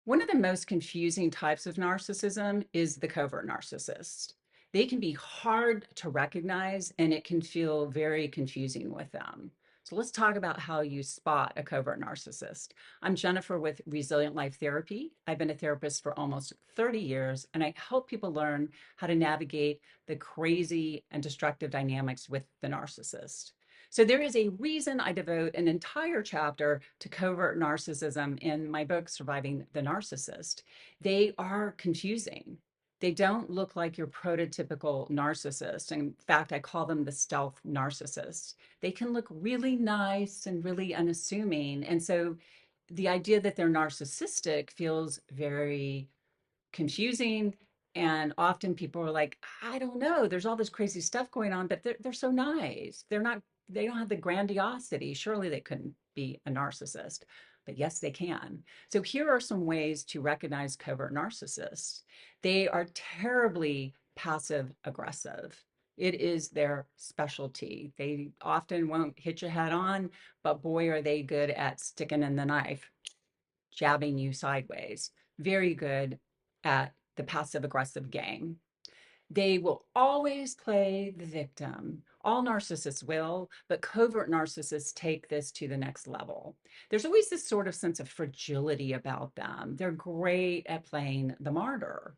One of the most confusing types of narcissism is the covert narcissist. They can be hard to recognize and it can feel very confusing with them. So let's talk about how you spot a covert narcissist. I'm Jennifer with Resilient Life Therapy. I've been a therapist for almost 30 years and I help people learn how to navigate the crazy and destructive dynamics with the narcissist. So there is a reason I devote an entire chapter to covert narcissism in my book, Surviving the Narcissist. They are confusing. They don't look like your prototypical narcissist. In fact, I call them the stealth narcissists. They can look really nice and really unassuming. And so the idea that they're narcissistic feels very confusing. And often people are like, I don't know, there's all this crazy stuff going on, but they're so nice. They don't have the grandiosity. Surely they couldn't be a narcissist. But yes, they can. So here are some ways to recognize covert narcissists. They are terribly passive aggressive. It is their specialty. They often won't hit you head on, but boy, are they good at sticking in the knife, jabbing you sideways. Very good at the passive aggressive game. They will always play the victim. All narcissists will, but covert narcissists take this to the next level. There's always this sort of sense of fragility about them. They're great at playing the martyr.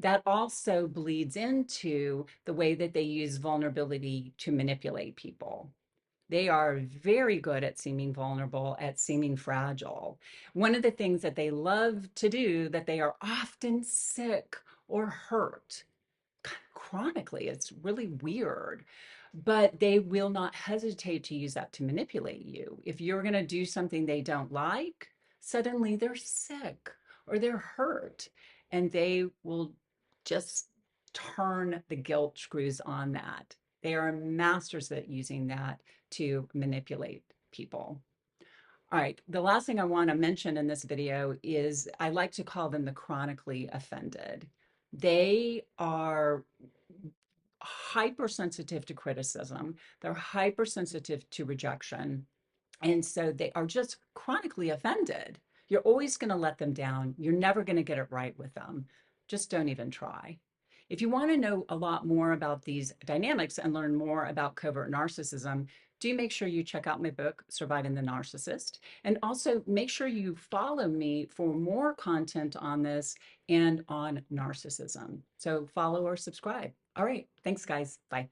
That also bleeds into the way that they use vulnerability to manipulate people. They are very good at seeming vulnerable, at seeming fragile. One of the things that they love to do, that they are often sick or hurt chronically. It's really weird, but they will not hesitate to use that to manipulate you. If you're going to do something they don't like, suddenly they're sick or they're hurt, and they will just turn the guilt screws on that. They are masters at using that to manipulate people. All right, the last thing I want to mention in this video is I like to call them the chronically offended. They are hypersensitive to criticism. They're hypersensitive to rejection. And so they are just chronically offended. You're always going to let them down. You're never going to get it right with them. Just don't even try. If you want to know a lot more about these dynamics and learn more about covert narcissism, do make sure you check out my book, Surviving the Narcissist. And also make sure you follow me for more content on this and on narcissism. So follow or subscribe. All right. Thanks, guys. Bye.